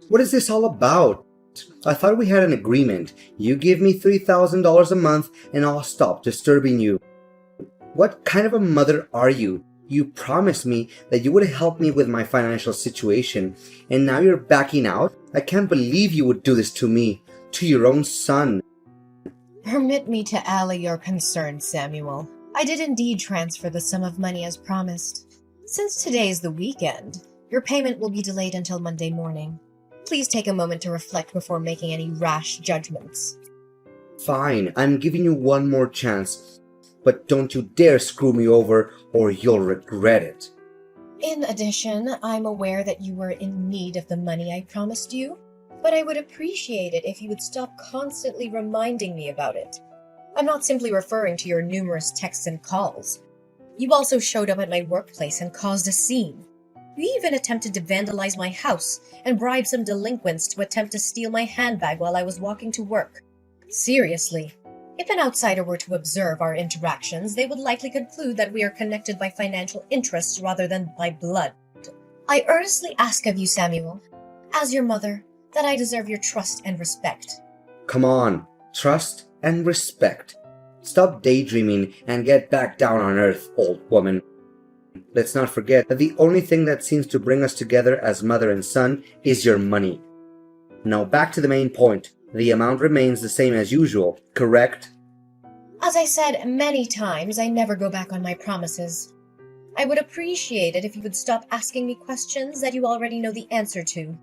What is this all about? I thought we had an agreement. You give me $3,000 a month and I'll stop disturbing you. What kind of a mother are you? You promised me that you would help me with my financial situation, and now you're backing out? I can't believe you would do this to me, to your own son. Permit me to allay your concerns, Samuel. I did indeed transfer the sum of money as promised. Since today is the weekend, your payment will be delayed until Monday morning. Please take a moment to reflect before making any rash judgments. Fine, I'm giving you one more chance, but don't you dare screw me over or you'll regret it. In addition, I'm aware that you were in need of the money I promised you, but I would appreciate it if you would stop constantly reminding me about it. I'm not simply referring to your numerous texts and calls. You also showed up at my workplace and caused a scene. You even attempted to vandalize my house and bribe some delinquents to attempt to steal my handbag while I was walking to work. Seriously, if an outsider were to observe our interactions, they would likely conclude that we are connected by financial interests rather than by blood. I earnestly ask of you, Samuel, as your mother, that I deserve your trust and respect. Come on, trust and respect. Stop daydreaming and get back down on earth, old woman. Let's not forget that the only thing that seems to bring us together as mother and son is your money. Now back to the main point. The amount remains the same as usual, correct? As I said many times, I never go back on my promises. I would appreciate it if you would stop asking me questions that you already know the answer to.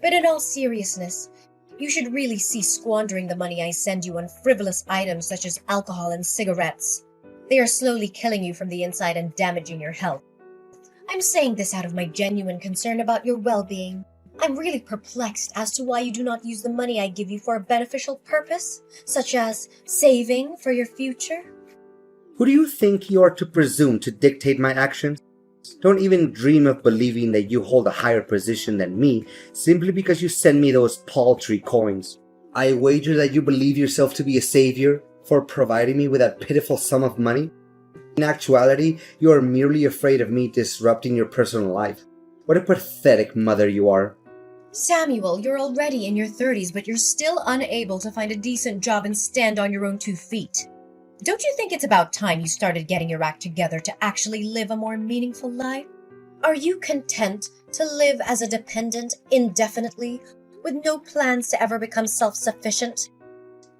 But in all seriousness, you should really cease squandering the money I send you on frivolous items such as alcohol and cigarettes. They are slowly killing you from the inside and damaging your health. I'm saying this out of my genuine concern about your well-being. I'm really perplexed as to why you do not use the money I give you for a beneficial purpose, such as saving for your future. Who do you think you are to presume to dictate my actions? Don't even dream of believing that you hold a higher position than me simply because you send me those paltry coins. I wager that you believe yourself to be a savior for providing me with that pitiful sum of money. In actuality, you are merely afraid of me disrupting your personal life. What a pathetic mother you are. Samuel, you're already in your 30s, but you're still unable to find a decent job and stand on your own 2 feet. Don't you think it's about time you started getting your act together to actually live a more meaningful life? Are you content to live as a dependent indefinitely, with no plans to ever become self-sufficient?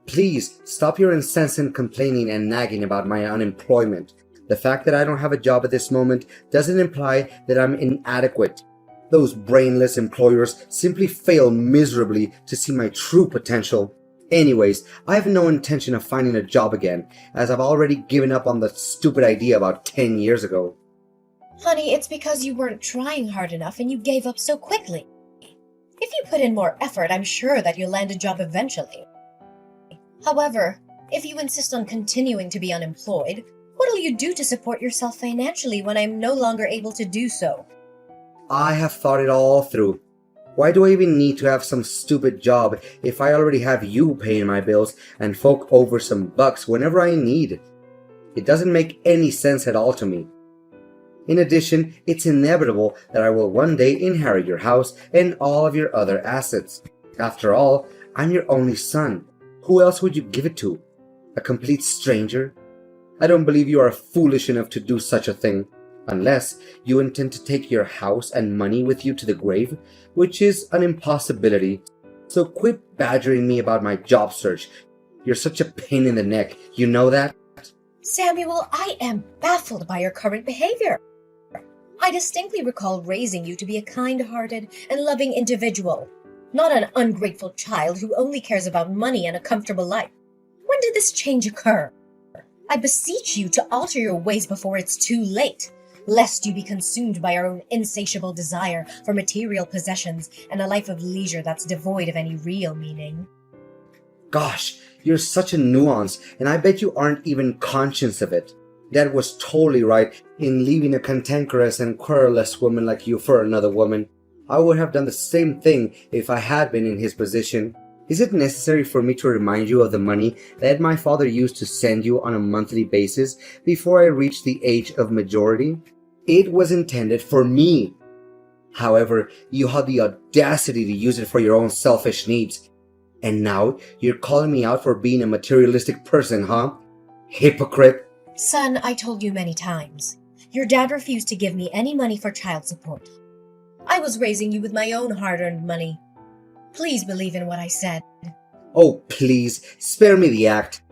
Please, stop your incessant complaining and nagging about my unemployment. The fact that I don't have a job at this moment doesn't imply that I'm inadequate. Those brainless employers simply fail miserably to see my true potential. Anyways, I have no intention of finding a job again, as I've already given up on the stupid idea about 10 years ago. Honey, it's because you weren't trying hard enough and you gave up so quickly. If you put in more effort, I'm sure that you'll land a job eventually. However, if you insist on continuing to be unemployed, what'll you do to support yourself financially when I'm no longer able to do so? I have thought it all through. Why do I even need to have some stupid job if I already have you paying my bills and fork over some bucks whenever I need? It doesn't make any sense at all to me. In addition, it's inevitable that I will one day inherit your house and all of your other assets. After all, I'm your only son. Who else would you give it to? A complete stranger? I don't believe you are foolish enough to do such a thing. Unless you intend to take your house and money with you to the grave, which is an impossibility. So quit badgering me about my job search. You're such a pain in the neck, you know that? Samuel, I am baffled by your current behavior. I distinctly recall raising you to be a kind-hearted and loving individual, not an ungrateful child who only cares about money and a comfortable life. When did this change occur? I beseech you to alter your ways before it's too late, lest you be consumed by your own insatiable desire for material possessions and a life of leisure that's devoid of any real meaning. Gosh, you're such a nuance, and I bet you aren't even conscious of it. Dad was totally right in leaving a cantankerous and querulous woman like you for another woman. I would have done the same thing if I had been in his position. Is it necessary for me to remind you of the money that my father used to send you on a monthly basis before I reached the age of majority? It was intended for me. However, you had the audacity to use it for your own selfish needs. And now you're calling me out for being a materialistic person, huh? Hypocrite. Son, I told you many times. Your dad refused to give me any money for child support. I was raising you with my own hard-earned money. Please believe in what I said. Oh, please, spare me the act.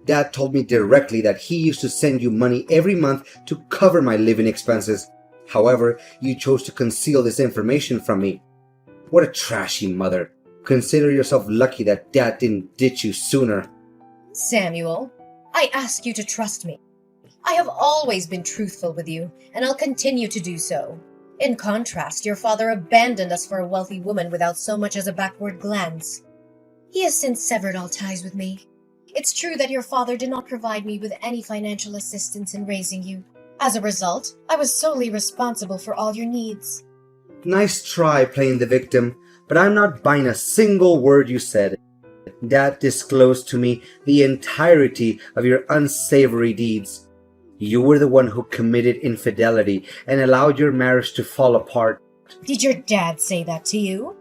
Dad told me directly that he used to send you money every month to cover my living expenses. However, you chose to conceal this information from me. What a trashy mother. Consider yourself lucky that Dad didn't ditch you sooner. Samuel, I ask you to trust me. I have always been truthful with you, and I'll continue to do so. In contrast, your father abandoned us for a wealthy woman without so much as a backward glance. He has since severed all ties with me. It's true that your father did not provide me with any financial assistance in raising you. As a result, I was solely responsible for all your needs. Nice try playing the victim, but I'm not buying a single word you said. Dad disclosed to me the entirety of your unsavory deeds. You were the one who committed infidelity and allowed your marriage to fall apart. Did your dad say that to you?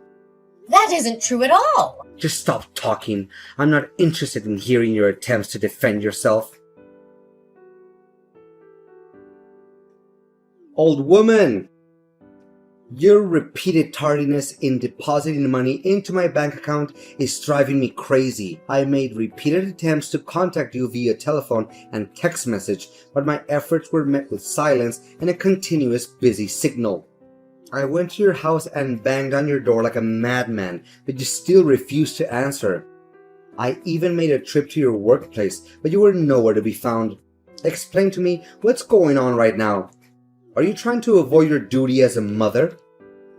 That isn't true at all. Just stop talking. I'm not interested in hearing your attempts to defend yourself. Old woman! Your repeated tardiness in depositing money into my bank account is driving me crazy. I made repeated attempts to contact you via telephone and text message, but my efforts were met with silence and a continuous busy signal. I went to your house and banged on your door like a madman, but you still refused to answer. I even made a trip to your workplace, but you were nowhere to be found. Explain to me what's going on right now. Are you trying to avoid your duty as a mother?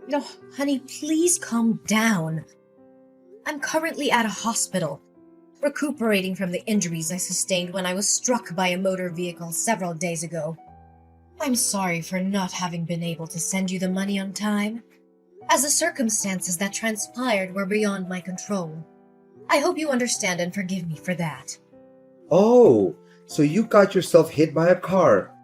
No, honey, please calm down. I'm currently at a hospital, recuperating from the injuries I sustained when I was struck by a motor vehicle several days ago. I'm sorry for not having been able to send you the money on time, as the circumstances that transpired were beyond my control. I hope you understand and forgive me for that. Oh, so you got yourself hit by a car.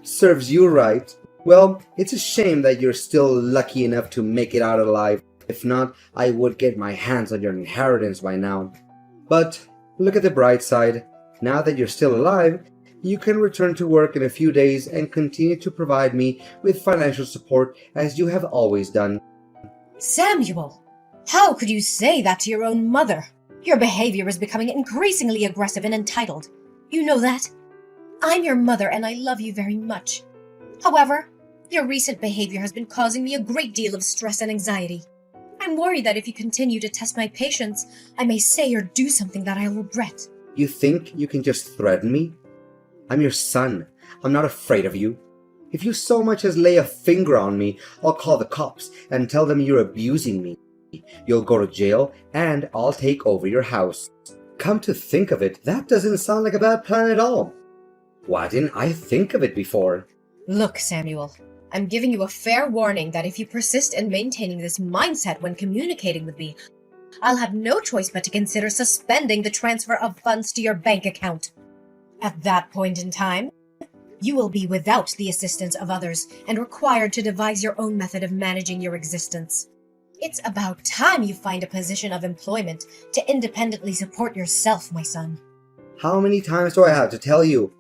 Serves you right. Well, it's a shame that you're still lucky enough to make it out alive. If not, I would get my hands on your inheritance by now. But look at the bright side. Now that you're still alive, you can return to work in a few days and continue to provide me with financial support as you have always done. Samuel, how could you say that to your own mother? Your behavior is becoming increasingly aggressive and entitled. You know that? I'm your mother and I love you very much. However, your recent behavior has been causing me a great deal of stress and anxiety. I'm worried that if you continue to test my patience, I may say or do something that I'll regret. You think you can just threaten me? I'm your son. I'm not afraid of you. If you so much as lay a finger on me, I'll call the cops and tell them you're abusing me. You'll go to jail and I'll take over your house. Come to think of it, that doesn't sound like a bad plan at all. Why didn't I think of it before? Look, Samuel, I'm giving you a fair warning that if you persist in maintaining this mindset when communicating with me, I'll have no choice but to consider suspending the transfer of funds to your bank account. At that point in time, you will be without the assistance of others and required to devise your own method of managing your existence. It's about time you find a position of employment to independently support yourself, my son. How many times do I have to tell you?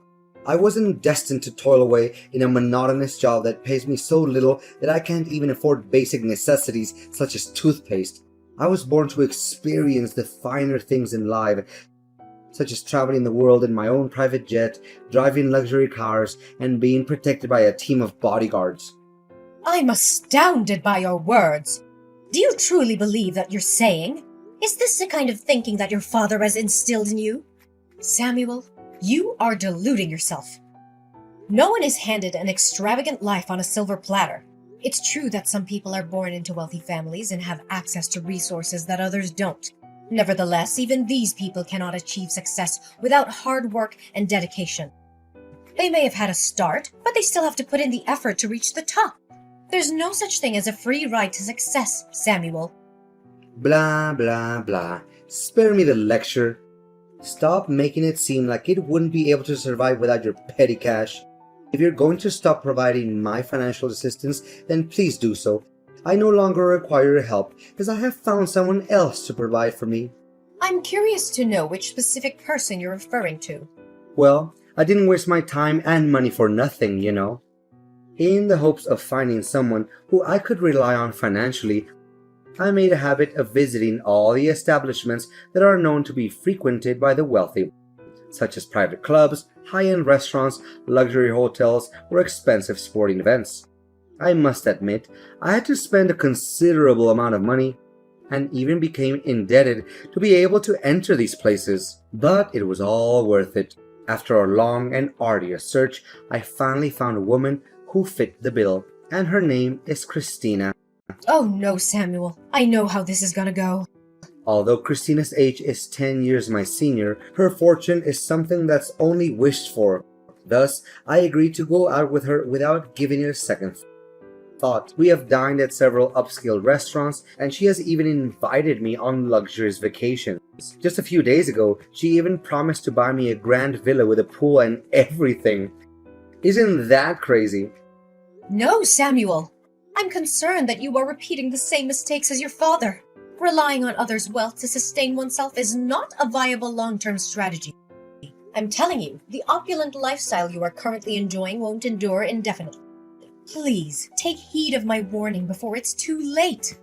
I wasn't destined to toil away in a monotonous job that pays me so little that I can't even afford basic necessities such as toothpaste. I was born to experience the finer things in life, such as traveling the world in my own private jet, driving luxury cars, and being protected by a team of bodyguards. I'm astounded by your words. Do you truly believe that you're saying? Is this the kind of thinking that your father has instilled in you? Samuel, you are deluding yourself. No one is handed an extravagant life on a silver platter. It's true that some people are born into wealthy families and have access to resources that others don't. Nevertheless, even these people cannot achieve success without hard work and dedication. They may have had a start, but they still have to put in the effort to reach the top. There's no such thing as a free ride to success, Samuel. Blah, blah, blah. Spare me the lecture. Stop making it seem like it wouldn't be able to survive without your petty cash. If you're going to stop providing my financial assistance, then please do so. I no longer require your help because I have found someone else to provide for me. I'm curious to know which specific person you're referring to. Well, I didn't waste my time and money for nothing, you know. In the hopes of finding someone who I could rely on financially, I made a habit of visiting all the establishments that are known to be frequented by the wealthy, such as private clubs, high-end restaurants, luxury hotels, or expensive sporting events. I must admit, I had to spend a considerable amount of money and even became indebted to be able to enter these places. But it was all worth it. After a long and arduous search, I finally found a woman who fit the bill, and her name is Christina. Oh no, Samuel. I know how this is gonna go. Although Christina's age is 10 years my senior, her fortune is something that's only wished for. Thus, I agreed to go out with her without giving it a second thought. We have dined at several upscale restaurants, and she has even invited me on luxurious vacations. Just a few days ago, she even promised to buy me a grand villa with a pool and everything. Isn't that crazy? No, Samuel. I'm concerned that you are repeating the same mistakes as your father. Relying on others' wealth to sustain oneself is not a viable long-term strategy. I'm telling you, the opulent lifestyle you are currently enjoying won't endure indefinitely. Please, take heed of my warning before it's too late.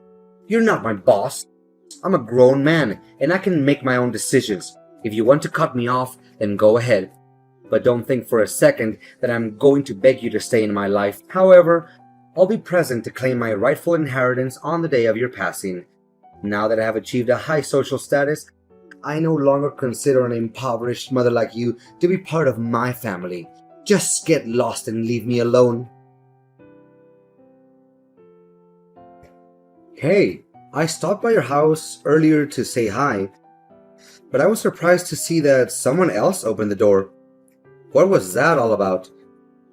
You're not my boss. I'm a grown man, and I can make my own decisions. If you want to cut me off, then go ahead. But don't think for a second that I'm going to beg you to stay in my life. However, I'll be present to claim my rightful inheritance on the day of your passing. Now that I have achieved a high social status, I no longer consider an impoverished mother like you to be part of my family. Just get lost and leave me alone. Hey, I stopped by your house earlier to say hi, but I was surprised to see that someone else opened the door. What was that all about?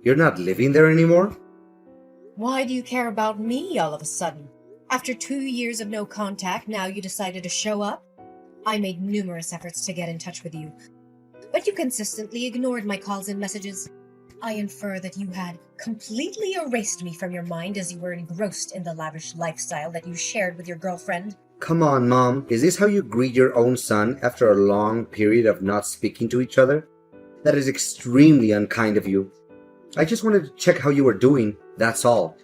You're not living there anymore? Why do you care about me all of a sudden? After 2 years of no contact, now you decided to show up? I made numerous efforts to get in touch with you, but you consistently ignored my calls and messages. I infer that you had completely erased me from your mind as you were engrossed in the lavish lifestyle that you shared with your girlfriend. Come on, Mom. Is this how you greet your own son after a long period of not speaking to each other? That is extremely unkind of you. I just wanted to check how you were doing, that's all.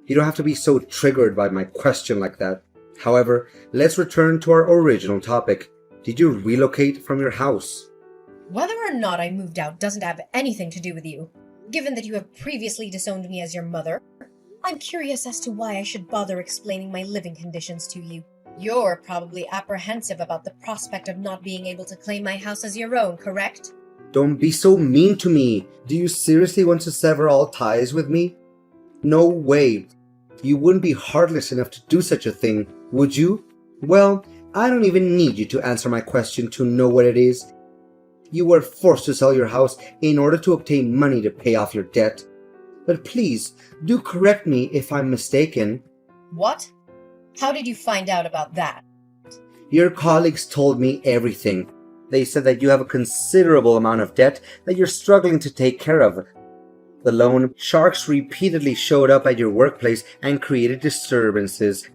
You don't have to be so triggered by my question like that. However, let's return to our original topic. Did you relocate from your house? Whether or not I moved out doesn't have anything to do with you. Given that you have previously disowned me as your mother, I'm curious as to why I should bother explaining my living conditions to you. You're probably apprehensive about the prospect of not being able to claim my house as your own, correct? Don't be so mean to me. Do you seriously want to sever all ties with me? No way. You wouldn't be heartless enough to do such a thing, would you? Well, I don't even need you to answer my question to know what it is. You were forced to sell your house in order to obtain money to pay off your debt. But please, do correct me if I'm mistaken. What? How did you find out about that? Your colleagues told me everything. They said that you have a considerable amount of debt that you're struggling to take care of. The loan sharks repeatedly showed up at your workplace and created disturbances.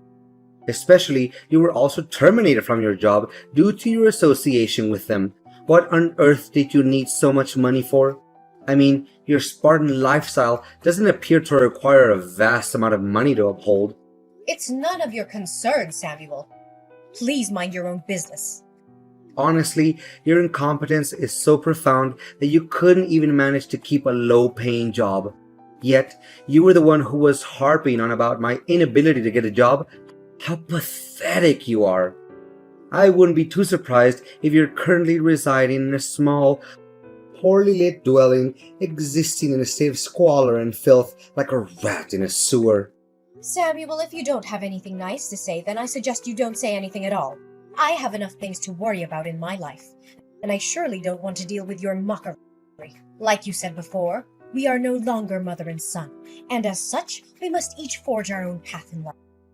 Especially, you were also terminated from your job due to your association with them. What on earth did you need so much money for? I mean, your Spartan lifestyle doesn't appear to require a vast amount of money to uphold. It's none of your concern, Samuel. Please mind your own business. Honestly, your incompetence is so profound that you couldn't even manage to keep a low-paying job. Yet, you were the one who was harping on about my inability to get a job. How pathetic you are. I wouldn't be too surprised if you're currently residing in a small, poorly lit dwelling, existing in a state of squalor and filth like a rat in a sewer. Samuel, if you don't have anything nice to say, then I suggest you don't say anything at all. I have enough things to worry about in my life, and I surely don't want to deal with your mockery. Like you said before, we are no longer mother and son, and as such, we must each forge our own path in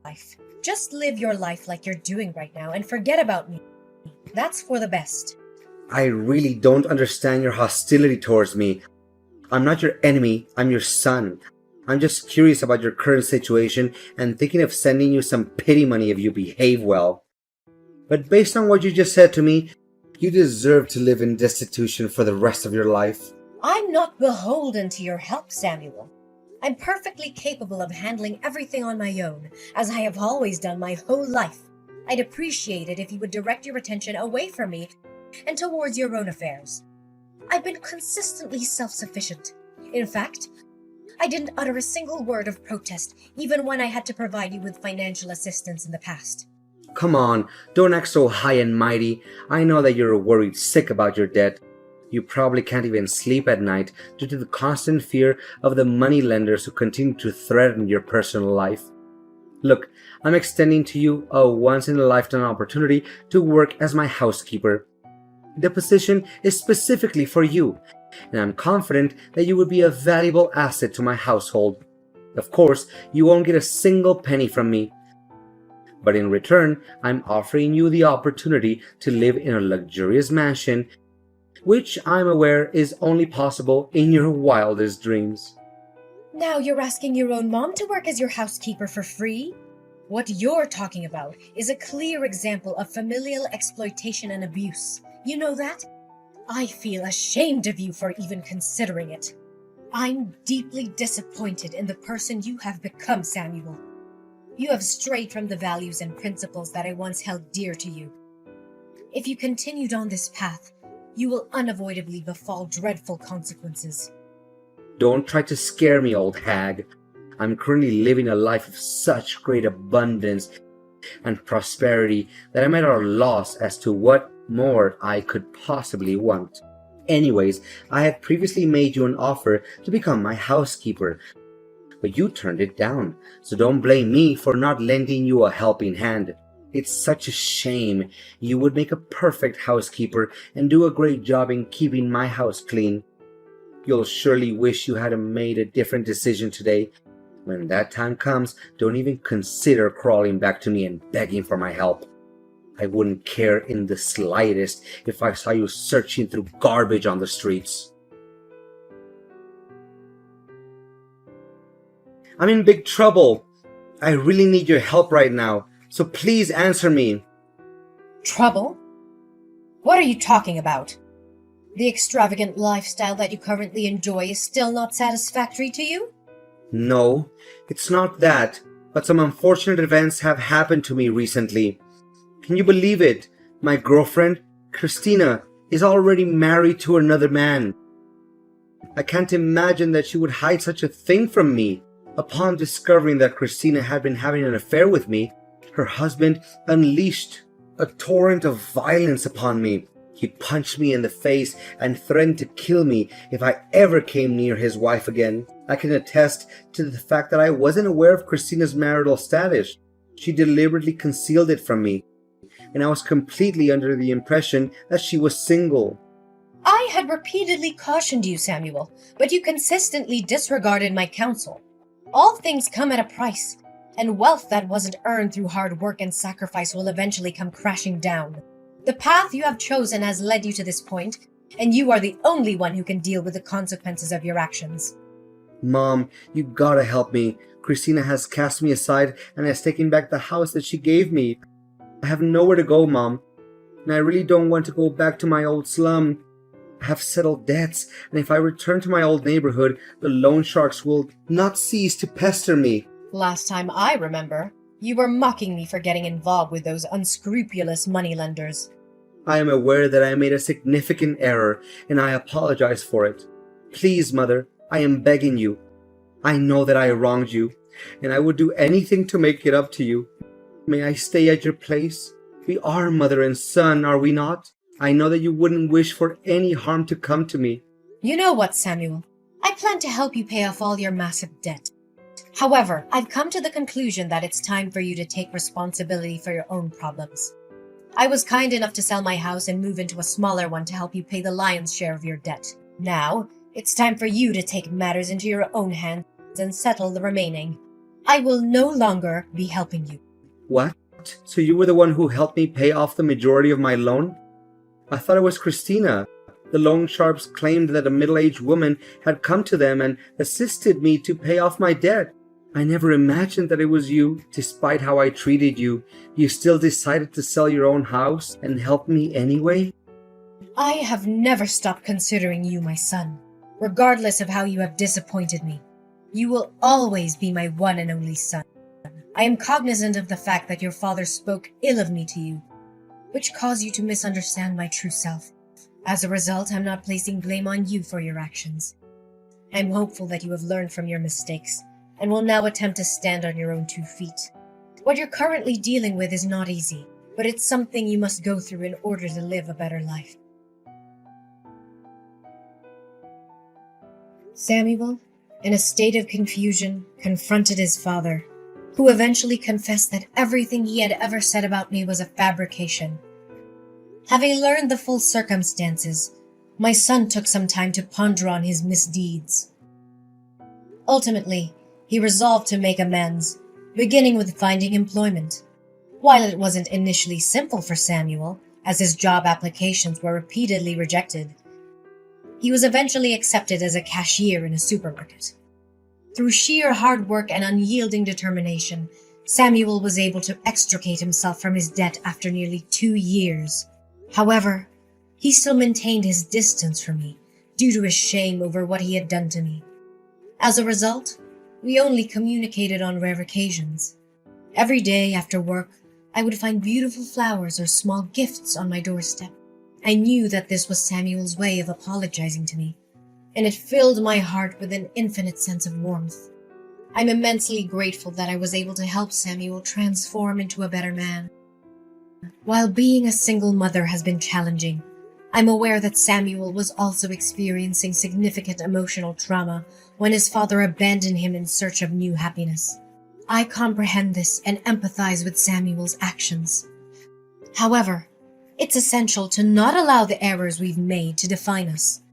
life. Just live your life like you're doing right now and forget about me. That's for the best. I really don't understand your hostility towards me. I'm not your enemy, I'm your son. I'm just curious about your current situation and thinking of sending you some pity money if you behave well. But based on what you just said to me, you deserve to live in destitution for the rest of your life. I'm not beholden to your help, Samuel. I'm perfectly capable of handling everything on my own, as I have always done my whole life. I'd appreciate it if you would direct your attention away from me and towards your own affairs. I've been consistently self-sufficient. In fact, I didn't utter a single word of protest, even when I had to provide you with financial assistance in the past. Come on, don't act so high and mighty. I know that you're worried sick about your debt. You probably can't even sleep at night due to the constant fear of the money lenders who continue to threaten your personal life. Look, I'm extending to you a once-in-a-lifetime opportunity to work as my housekeeper. The position is specifically for you, and I'm confident that you would be a valuable asset to my household. Of course, you won't get a single penny from me, but in return, I'm offering you the opportunity to live in a luxurious mansion, which I'm aware is only possible in your wildest dreams. Now you're asking your own mom to work as your housekeeper for free? What you're talking about is a clear example of familial exploitation and abuse. You know that? I feel ashamed of you for even considering it. I'm deeply disappointed in the person you have become, Samuel. You have strayed from the values and principles that I once held dear to you. If you continued on this path, you will unavoidably befall dreadful consequences. Don't try to scare me, old hag. I'm currently living a life of such great abundance and prosperity that I'm at a loss as to what more I could possibly want. Anyways, I had previously made you an offer to become my housekeeper, but you turned it down, so don't blame me for not lending you a helping hand. It's such a shame. You would make a perfect housekeeper and do a great job in keeping my house clean. You'll surely wish you had made a different decision today. When that time comes, don't even consider crawling back to me and begging for my help. I wouldn't care in the slightest if I saw you searching through garbage on the streets. I'm in big trouble. I really need your help right now, so please answer me. Trouble? What are you talking about? The extravagant lifestyle that you currently enjoy is still not satisfactory to you? No, it's not that, but some unfortunate events have happened to me recently. Can you believe it? My girlfriend, Christina, is already married to another man. I can't imagine that she would hide such a thing from me. Upon discovering that Christina had been having an affair with me, her husband unleashed a torrent of violence upon me. He punched me in the face and threatened to kill me if I ever came near his wife again. I can attest to the fact that I wasn't aware of Christina's marital status. She deliberately concealed it from me, and I was completely under the impression that she was single. I had repeatedly cautioned you, Samuel, but you consistently disregarded my counsel. All things come at a price, and wealth that wasn't earned through hard work and sacrifice will eventually come crashing down. The path you have chosen has led you to this point, and you are the only one who can deal with the consequences of your actions. Mom, you gotta help me. Christina has cast me aside and has taken back the house that she gave me. I have nowhere to go, Mom, and I really don't want to go back to my old slum. I have settled debts, and if I return to my old neighborhood, the loan sharks will not cease to pester me. Last time I remember, you were mocking me for getting involved with those unscrupulous moneylenders. I am aware that I made a significant error, and I apologize for it. Please, Mother, I am begging you. I know that I wronged you, and I would do anything to make it up to you. May I stay at your place? We are mother and son, are we not? I know that you wouldn't wish for any harm to come to me. You know what, Samuel? I plan to help you pay off all your massive debt. However, I've come to the conclusion that it's time for you to take responsibility for your own problems. I was kind enough to sell my house and move into a smaller one to help you pay the lion's share of your debt. Now, it's time for you to take matters into your own hands and settle the remaining. I will no longer be helping you. What? So you were the one who helped me pay off the majority of my loan? I thought it was Christina. The loan sharps claimed that a middle-aged woman had come to them and assisted me to pay off my debt. I never imagined that it was you. Despite how I treated you, you still decided to sell your own house and help me anyway? I have never stopped considering you my son, regardless of how you have disappointed me. You will always be my one and only son. I am cognizant of the fact that your father spoke ill of me to you, which caused you to misunderstand my true self. As a result, I'm not placing blame on you for your actions. I'm hopeful that you have learned from your mistakes and will now attempt to stand on your own 2 feet. What you're currently dealing with is not easy, but it's something you must go through in order to live a better life. Samuel, in a state of confusion, confronted his father, who eventually confessed that everything he had ever said about me was a fabrication. Having learned the full circumstances, my son took some time to ponder on his misdeeds. Ultimately, he resolved to make amends, beginning with finding employment. While it wasn't initially simple for Samuel, as his job applications were repeatedly rejected, he was eventually accepted as a cashier in a supermarket. Through sheer hard work and unyielding determination, Samuel was able to extricate himself from his debt after nearly 2 years. However, he still maintained his distance from me due to his shame over what he had done to me. As a result, we only communicated on rare occasions. Every day after work, I would find beautiful flowers or small gifts on my doorstep. I knew that this was Samuel's way of apologizing to me, and it filled my heart with an infinite sense of warmth. I'm immensely grateful that I was able to help Samuel transform into a better man. While being a single mother has been challenging, I'm aware that Samuel was also experiencing significant emotional trauma when his father abandoned him in search of new happiness. I comprehend this and empathize with Samuel's actions. However, it's essential to not allow the errors we've made to define us.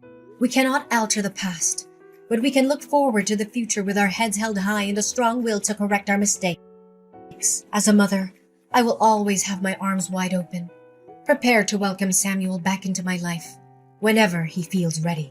We cannot alter the past, but we can look forward to the future with our heads held high and a strong will to correct our mistakes. As a mother, I will always have my arms wide open, prepared to welcome Samuel back into my life whenever he feels ready.